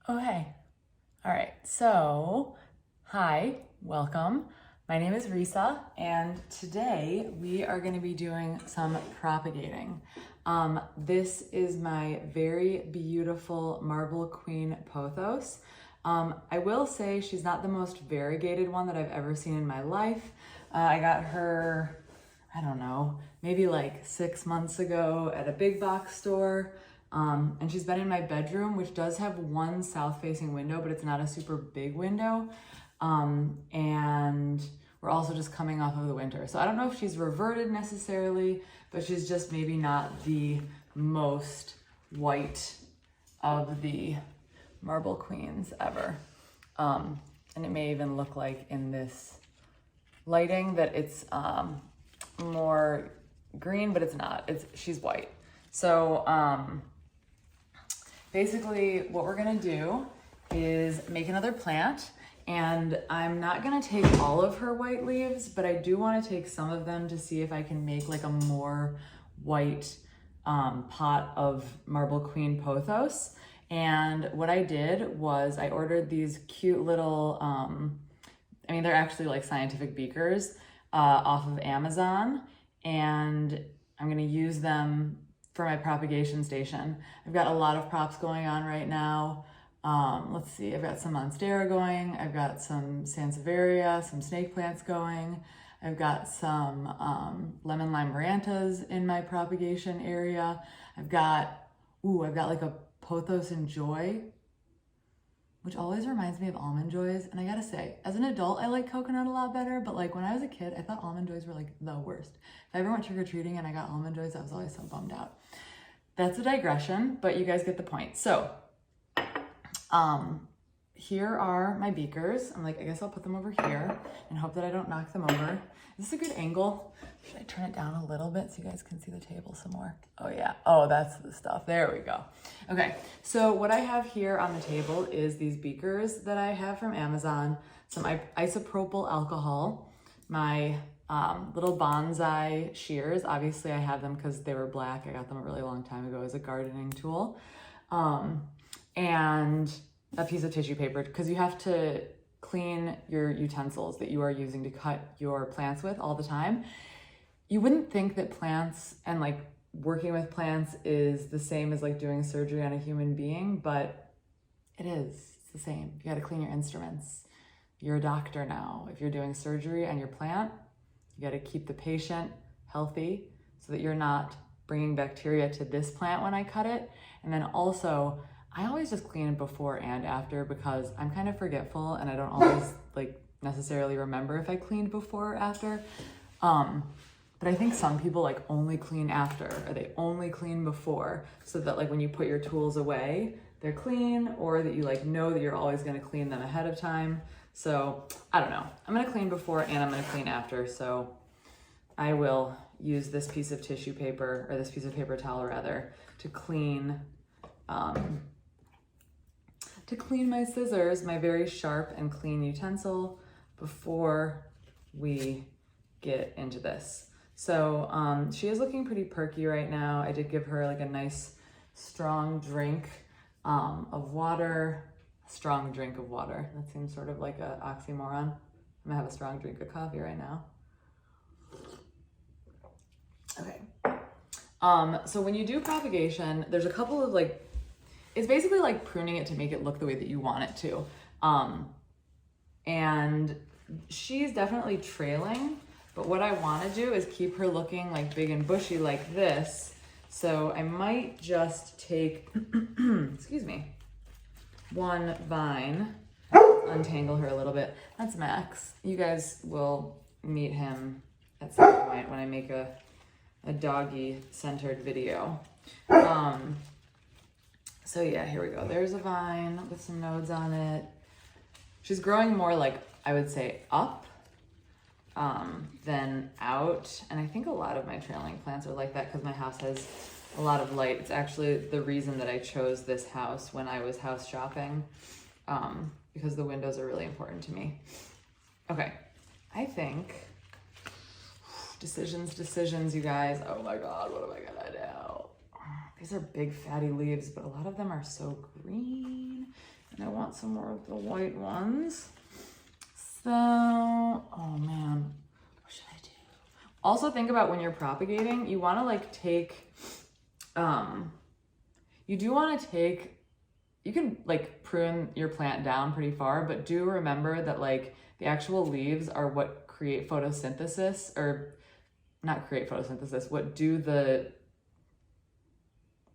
Oh, hey. All right, so hi, welcome. My name is Risa, and today we are going to be doing some propagating. This is my very beautiful Marble Queen pothos. I will say she's not the most variegated one that I've ever seen in my life. I got her, I don't know, maybe like 6 months ago at a big box store. And she's been in my bedroom, which does have one south-facing window, but it's not a super big window. And we're also just coming off of the winter. So I don't know if she's reverted necessarily, but she's just maybe not the most white of the Marble Queens ever. And it may even look like in this lighting that it's more green, but it's not. She's white. So basically what we're gonna do is make another plant, and I'm not gonna take all of her white leaves, but I do wanna take some of them to see if I can make like a more white pot of Marble Queen pothos. And what I did was I ordered these cute little, they're actually like scientific beakers off of Amazon, and I'm gonna use them for my propagation station. I've got a lot of props going on right now. Let's see, I've got some monstera going, I've got some sansevieria, some snake plants going, I've got some lemon lime marantas in my propagation area. I've got like a pothos and joy, which always reminds me of almond joys. And I gotta say, as an adult, I like coconut a lot better, but like when I was a kid, I thought almond joys were like the worst. If I ever went trick-or-treating and I got almond joys, I was always so bummed out. That's a digression, but you guys get the point. So, here are my beakers. I'm like, I guess I'll put them over here and hope that I don't knock them over. Is this a good angle? Should I turn it down a little bit so you guys can see the table some more? Oh yeah, oh, that's the stuff. There we go. Okay, so what I have here on the table is these beakers that I have from Amazon, some isopropyl alcohol, my little bonsai shears. Obviously I have them because they were black. I got them a really long time ago as a gardening tool. And a piece of tissue paper, because you have to clean your utensils that you are using to cut your plants with all the time. You wouldn't think that plants and like working with plants is the same as like doing surgery on a human being, but it is. It's the same. You got to clean your instruments. You're a doctor now. If you're doing surgery on your plant, you got to keep the patient healthy so that you're not bringing bacteria to this plant when I cut it. And then also, I always just clean it before and after because I'm kind of forgetful and I don't always like necessarily remember if I cleaned before or after. But I think some people like only clean after, or they only clean before, so that like when you put your tools away, they're clean, or that you like know that you're always gonna clean them ahead of time. So I don't know, I'm gonna clean before and I'm gonna clean after. So I will use this piece of tissue paper, or this piece of paper towel rather, to clean my scissors, my very sharp and clean utensil, before we get into this. So she is looking pretty perky right now. I did give her like a nice strong drink of water. Strong drink of water. That seems sort of like an oxymoron. I'm gonna have a strong drink of coffee right now. Okay. So when you do propagation, there's a couple of like, it's basically like pruning it to make it look the way that you want it to. And she's definitely trailing, but what I want to do is keep her looking like big and bushy like this. So I might just take, excuse me, one vine, untangle her a little bit. That's Max. You guys will meet him at some point when I make a doggy-centered video. So yeah, here we go. There's a vine with some nodes on it. She's growing more like, I would say, up than out. And I think a lot of my trailing plants are like that because my house has a lot of light. It's actually the reason that I chose this house when I was house shopping, because the windows are really important to me. Okay, I think, decisions, you guys. Oh my God, what am I gonna do? These are big fatty leaves, but a lot of them are so green. And I want some more of the white ones. So, oh man, what should I do? Also think about when you're propagating, you wanna like take, you do wanna take, you can like prune your plant down pretty far, but do remember that like the actual leaves are what create photosynthesis, or not create photosynthesis, what do the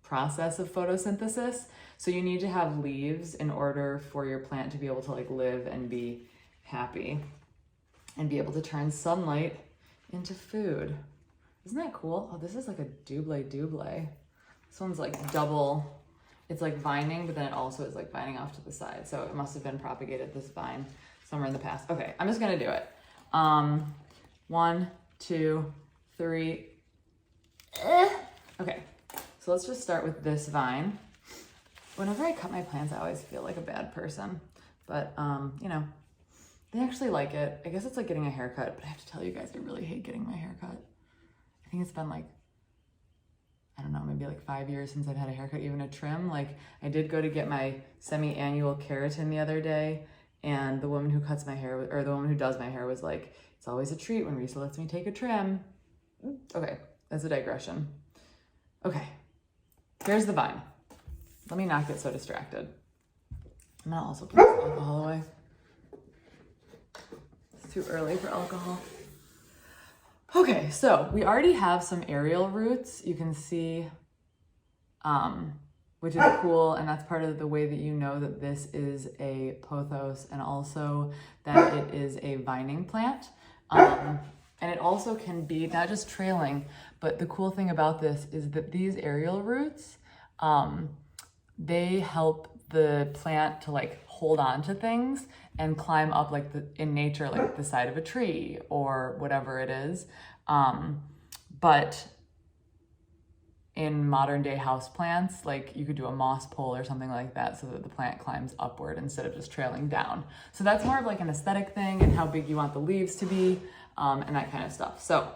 process of photosynthesis. So you need to have leaves in order for your plant to be able to like live and be happy and be able to turn sunlight into food. Isn't that cool? Oh, this is like a double. This one's like double. It's like vining, but then it also is like vining off to the side. So it must have been propagated, this vine, somewhere in the past. Okay, I'm just gonna do it. 1, 2, 3. Okay, so let's just start with this vine. Whenever I cut my plants, I always feel like a bad person, but you know, they actually like it. I guess it's like getting a haircut, but I have to tell you guys, I really hate getting my hair cut. I think it's been like, I don't know, maybe like 5 years since I've had a haircut, even a trim. Like I did go to get my semi-annual keratin the other day, and the woman who cuts my hair, or the woman who does my hair, was like, it's always a treat when Risa lets me take a trim. Okay, that's a digression. Okay, here's the vine. Let me not get so distracted. I'm gonna also put this alcohol away. It's too early for alcohol. Okay, so we already have some aerial roots. You can see, which is cool, and that's part of the way that you know that this is a pothos, and also that it is a vining plant. And it also can be not just trailing, but the cool thing about this is that these aerial roots, they help the plant to like hold on to things and climb up like in nature, like the side of a tree or whatever it is. But in modern day house plants, like you could do a moss pole or something like that so that the plant climbs upward instead of just trailing down. So that's more of like an aesthetic thing and how big you want the leaves to be, and that kind of stuff. So,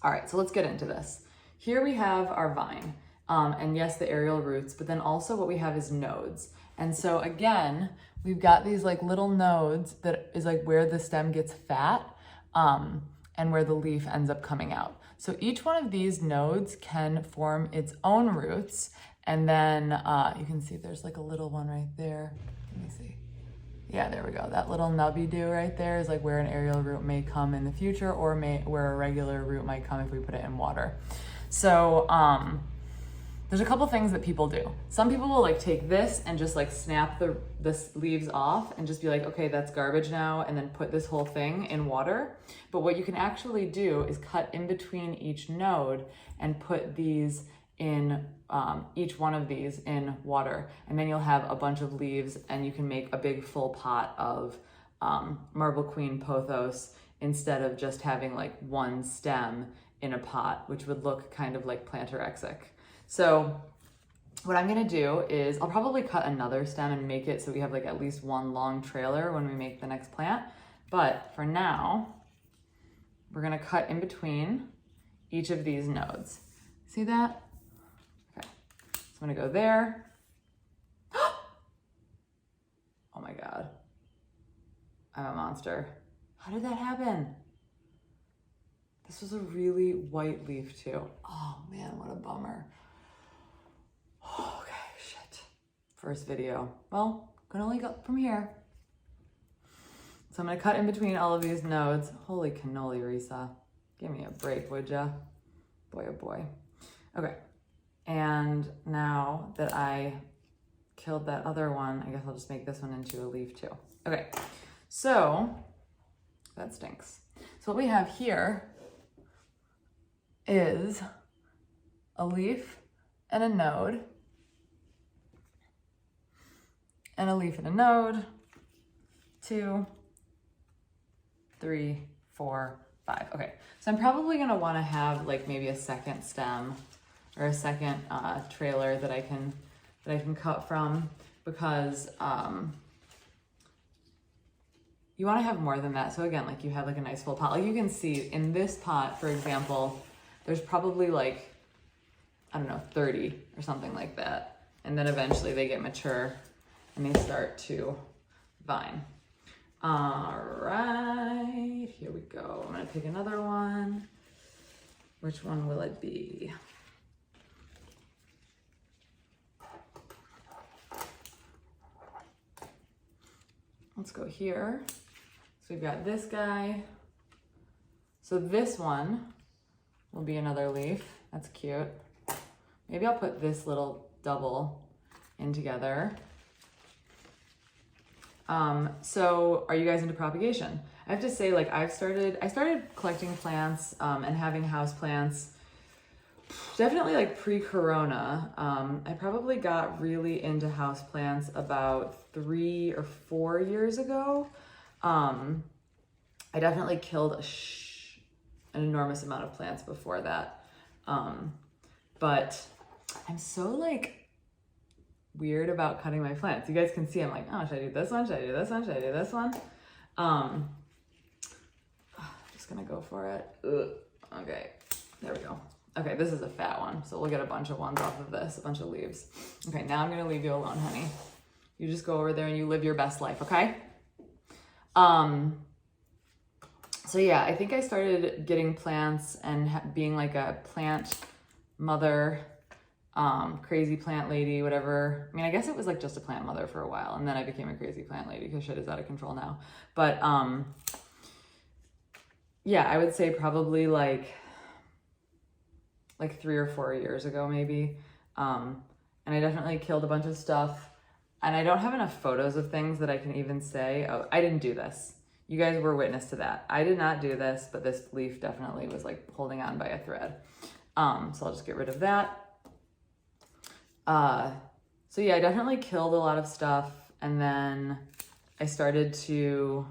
all right, so let's get into this. Here we have our vine, and yes, the aerial roots, but then also what we have is nodes. And so again, we've got these like little nodes that is like where the stem gets fat, and where the leaf ends up coming out. So each one of these nodes can form its own roots. And then you can see there's like a little one right there. Let me see. Yeah, there we go. That little nubby-do right there is like where an aerial root may come in the future, or where a regular root might come if we put it in water. So there's a couple things that people do. Some people will like take this and just like snap the leaves off and just be like, okay, that's garbage now, and then put this whole thing in water. But what you can actually do is cut in between each node and put these in, each one of these in water. And then you'll have a bunch of leaves, and you can make a big full pot of Marble Queen pothos instead of just having like one stem in a pot, which would look kind of like plantarexic. So what I'm gonna do is I'll probably cut another stem and make it so we have like at least one long trailer when we make the next plant. But for now, we're gonna cut in between each of these nodes. See that? Okay, so I'm gonna go there. Oh my God, I'm a monster. How did that happen? This was a really white leaf too. Oh man, what a bummer. Okay, shit. First video. Well, can only go from here. So I'm gonna cut in between all of these nodes. Holy cannoli, Risa. Give me a break, would ya? Boy, oh boy. Okay, and now that I killed that other one, I guess I'll just make this one into a leaf too. Okay, so that stinks. So what we have here is a leaf and a node, and a leaf and a node, 2, 3, 4, 5. Okay, so I'm probably gonna wanna have like maybe a second stem or a second trailer that I can cut from, because you wanna have more than that. So again, like you have like a nice full pot. Like you can see in this pot, for example, there's probably like, I don't know, 30 or something like that. And then eventually they get mature and they start to vine. All right, here we go. I'm gonna pick another one. Which one will it be? Let's go here. So we've got this guy. So this one will be another leaf. That's cute. Maybe I'll put this little double in together. So are you guys into propagation? I have to say, like, I started collecting plants and having house plants definitely like pre-corona. I probably got really into house plants about 3 or 4 years ago. I definitely killed an enormous amount of plants before that. But I'm so like weird about cutting my plants. You guys can see I'm like, oh, should I do this one? Should I do this one? Should I do this one? Just gonna go for it. Ugh. Okay, there we go. Okay, this is a fat one, so we'll get a bunch of ones off of this, a bunch of leaves. Okay, now I'm gonna leave you alone, honey. You just go over there and you live your best life, okay? So yeah, I think I started getting plants and being like a plant mother, crazy plant lady, whatever. I mean, I guess it was like just a plant mother for a while, and then I became a crazy plant lady because shit is out of control now. But yeah, I would say probably like 3 or 4 years ago, maybe. And I definitely killed a bunch of stuff, and I don't have enough photos of things that I can even say, oh, I didn't do this. You guys were witness to that. I did not do this, but this leaf definitely was like holding on by a thread. So I'll just get rid of that. So yeah, I definitely killed a lot of stuff, and then I started to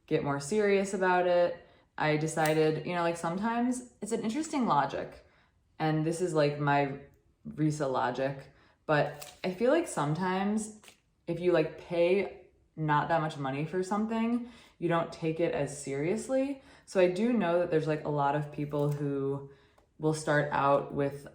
get more serious about it. I decided, you know, like sometimes it's an interesting logic, and this is like my Risa logic, but I feel like sometimes if you like pay not that much money for something, you don't take it as seriously. So I do know that there's like a lot of people who will start out with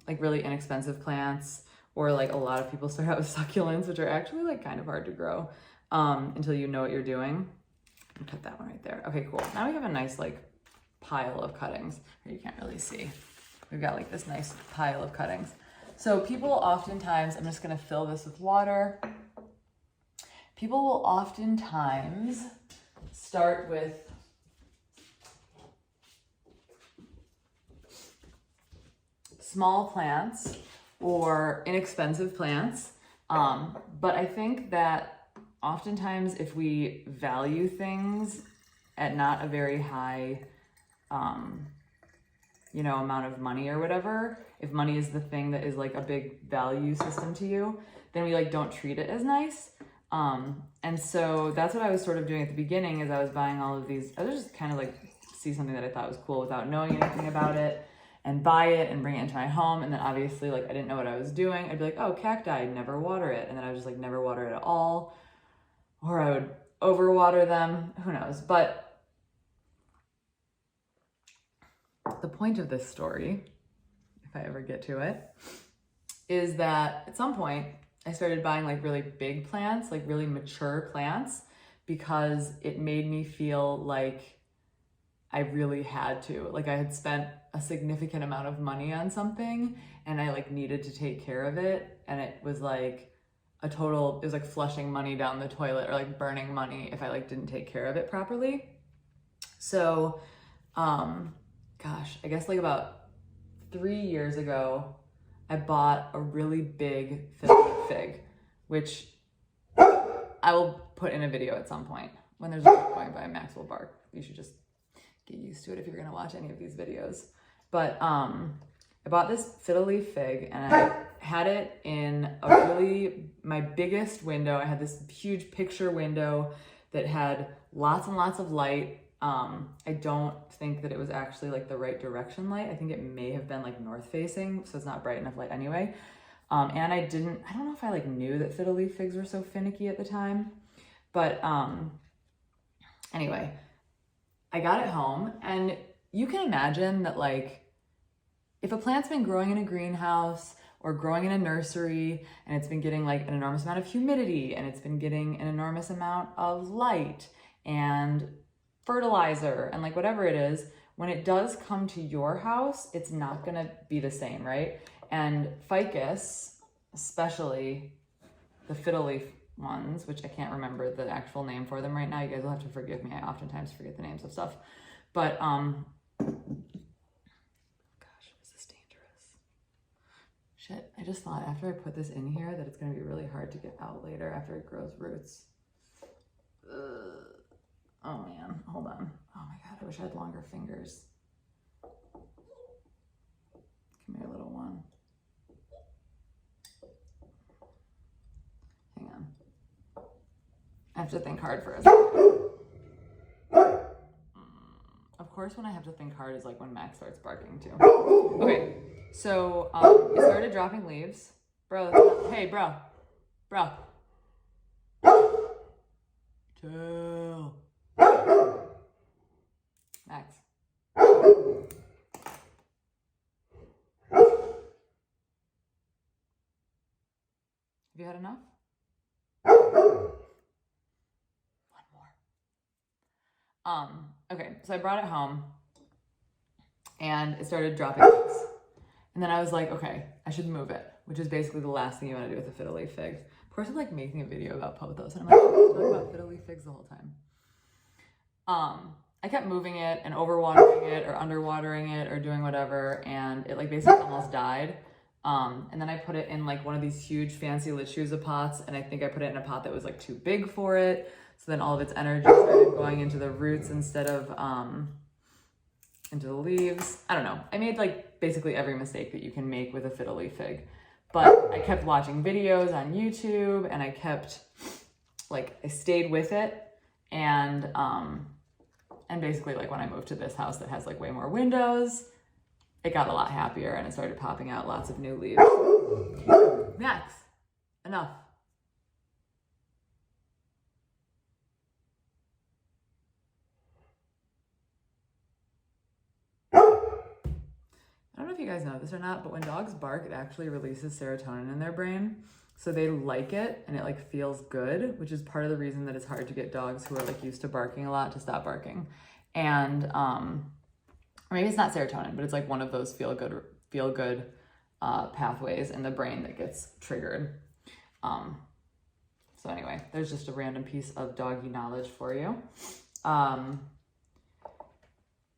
like really inexpensive plants, or like a lot of people start out with succulents, which are actually like kind of hard to grow until you know what you're doing. I'll cut that one right there. Okay, cool. Now we have a nice like pile of cuttings. You can't really see. We've got like this nice pile of cuttings. So people oftentimes, I'm just gonna fill this with water. People will oftentimes start with small plants or inexpensive plants. But I think that oftentimes if we value things at not a very high, you know, amount of money or whatever, if money is the thing that is like a big value system to you, then we like don't treat it as nice. And so that's what I was sort of doing at the beginning, is I was buying all of these. I was just kind of like see something that I thought was cool without knowing anything about it, and buy it and bring it into my home. And then obviously like I didn't know what I was doing. I'd be like, oh, cacti, never water it. And then I would just like never water it at all. Or I would overwater them, who knows. But the point of this story, if I ever get to it, is that at some point I started buying like really big plants, like really mature plants, because it made me feel like I really had to. Like I had spent a significant amount of money on something and I like needed to take care of it. And it was like it was like flushing money down the toilet, or like burning money if I like didn't take care of it properly. So, gosh, I guess like about 3 years ago, I bought a really big fig, which I will put in a video at some point. When there's a book going by, Max will bark. You should just get used to it if you're gonna watch any of these videos. But I bought this fiddle leaf fig, and I had it in my biggest window. I had this huge picture window that had lots and lots of light. I don't think that it was actually like the right direction light. I think it may have been like north facing, so it's not bright enough light anyway. And I don't know if I like knew that fiddle leaf figs were so finicky at the time, but anyway, I got it home, and you can imagine that like if a plant's been growing in a greenhouse, or growing in a nursery and it's been getting like an enormous amount of humidity and it's been getting an enormous amount of light and fertilizer and like whatever it is, when it does come to your house, it's not gonna be the same, right? And ficus, especially the fiddle leaf ones, which I can't remember the actual name for them right now. You guys will have to forgive me. I oftentimes forget the names of stuff. But, gosh, is this dangerous? Shit, I just thought after I put this in here that it's gonna be really hard to get out later after it grows roots. Oh man, hold on. Oh my God, I wish I had longer fingers. Come here, little one. Hang on. I have to think hard for a second. Of course, when I have to think hard is like when Max starts barking too. Okay, so it started dropping leaves. Bro, hey, bro. Chill. Max. Have you had enough? One more. Okay, so I brought it home and it started dropping leaves. And then I was like, okay, I should move it, which is basically the last thing you want to do with a fiddle leaf fig. Of course, I'm like making a video about pothos and I'm like, talking about fiddle leaf figs the whole time. I kept moving it and overwatering it or underwatering it or doing whatever, and it like basically almost died. And then I put it in like one of these huge fancy lechuza pots, and I think I put it in a pot that was like too big for it. So then all of its energy started going into the roots instead of into the leaves. I don't know. I made like basically every mistake that you can make with a fiddle leaf fig. But I kept watching videos on YouTube and I stayed with it. And basically like when I moved to this house that has like way more windows, it got a lot happier and it started popping out lots of new leaves. Max, enough. I don't know if you guys know this or not, but when dogs bark, it actually releases serotonin in their brain. So they like it and it like feels good, which is part of the reason that it's hard to get dogs who are like used to barking a lot to stop barking. And or maybe it's not serotonin, but it's like one of those feel good pathways in the brain that gets triggered. So anyway, there's just a random piece of doggy knowledge for you.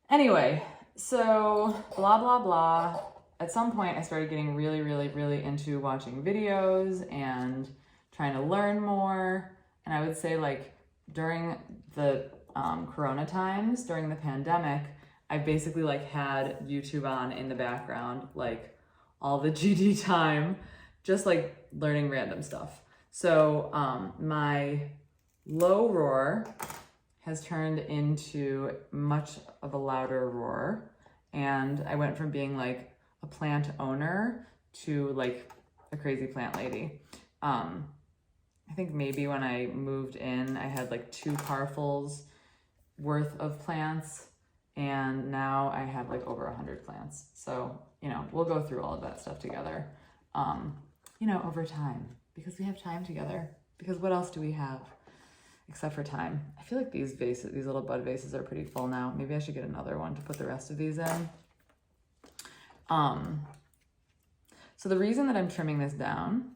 Anyway, so blah, blah, blah. At some point I started getting really, really, really into watching videos and trying to learn more. And I would say like during the Corona times, during the pandemic, I basically like had YouTube on in the background, like all the GD time, just like learning random stuff. So my low roar has turned into much of a louder roar. And I went from being like a plant owner to like a crazy plant lady. I think maybe when I moved in, I had like 2 carfuls worth of plants, and now I have like over 100 plants. So, you know, we'll go through all of that stuff together, you know, over time, because we have time together. Because what else do we have except for time? I feel like these vases, these little bud vases are pretty full now. Maybe I should get another one to put the rest of these in. So the reason that I'm trimming this down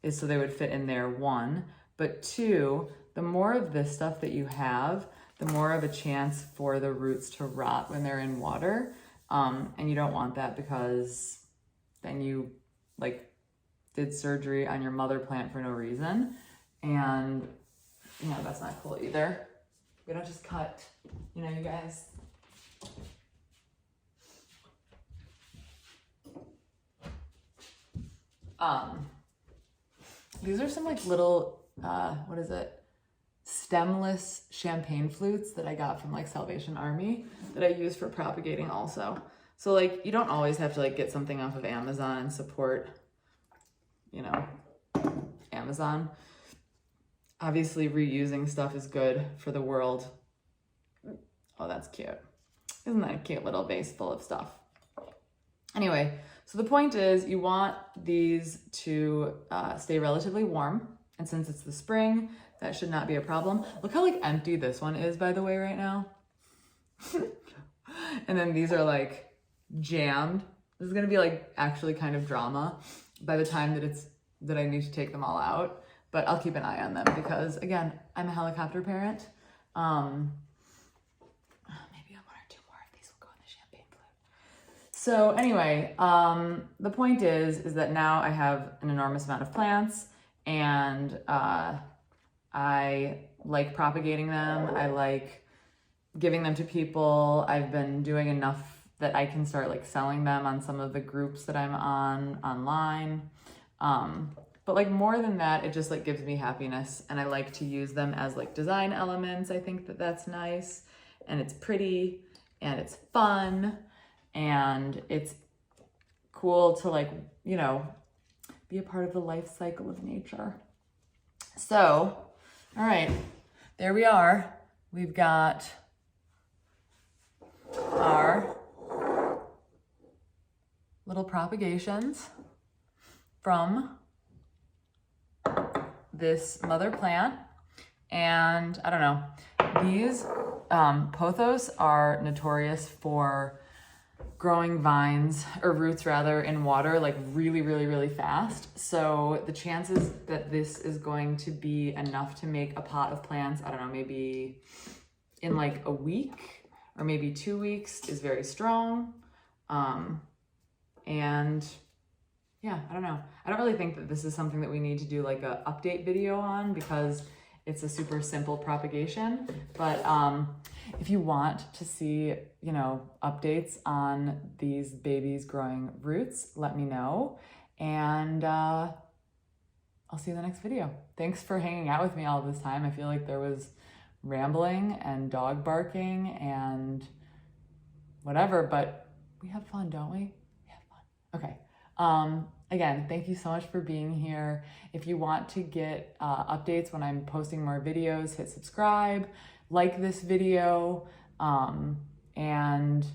is so they would fit in there, 1, but 2, the more of this stuff that you have, the more of a chance for the roots to rot when they're in water. And you don't want that because then you like did surgery on your mother plant for no reason. And you know, that's not cool either. We don't just cut, you know, you guys. These are some like little, what is it? Stemless champagne flutes that I got from like Salvation Army that I use for propagating also. So like, you don't always have to like get something off of Amazon and support, you know, Amazon. Obviously reusing stuff is good for the world. Oh, that's cute. Isn't that a cute little vase full of stuff? Anyway, So the point is you want these to stay relatively warm. And since it's the spring, that should not be a problem. Look how like empty this one is, by the way, right now. And then these are like jammed. This is gonna be like actually kind of drama by the time that I need to take them all out. But I'll keep an eye on them because again, I'm a helicopter parent. Maybe one or two more of these will go in the champagne flute. So anyway, the point is that now I have an enormous amount of plants and I like propagating them. I like giving them to people. I've been doing enough that I can start like selling them on some of the groups that I'm on online. But like more than that, it just like gives me happiness and I like to use them as like design elements. I think that that's nice and it's pretty and it's fun and it's cool to like, you know, be a part of the life cycle of nature. So, all right, there we are. We've got our little propagations from this mother plant. And I don't know, these pothos are notorious for growing vines or roots rather in water like really, really, really fast. So the chances that this is going to be enough to make a pot of plants, I don't know, maybe in like a week or maybe 2 weeks is very strong. And yeah, I don't know. I don't really think that this is something that we need to do like a update video on because it's a super simple propagation. But if you want to see, you know, updates on these babies growing roots, let me know. And I'll see you in the next video. Thanks for hanging out with me all this time. I feel like there was rambling and dog barking and whatever, but we have fun, don't we? We have fun. Okay. Again, thank you so much for being here. If you want to get updates when I'm posting more videos, hit subscribe, like this video, and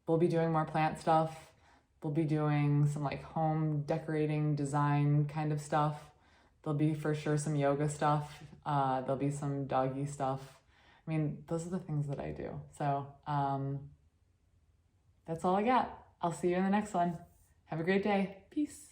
we'll be doing more plant stuff. We'll be doing some like home decorating design kind of stuff. There'll be for sure some yoga stuff. There'll be some doggy stuff. I mean, those are the things that I do. So that's all I got. I'll see you in the next one. Have a great day. Peace.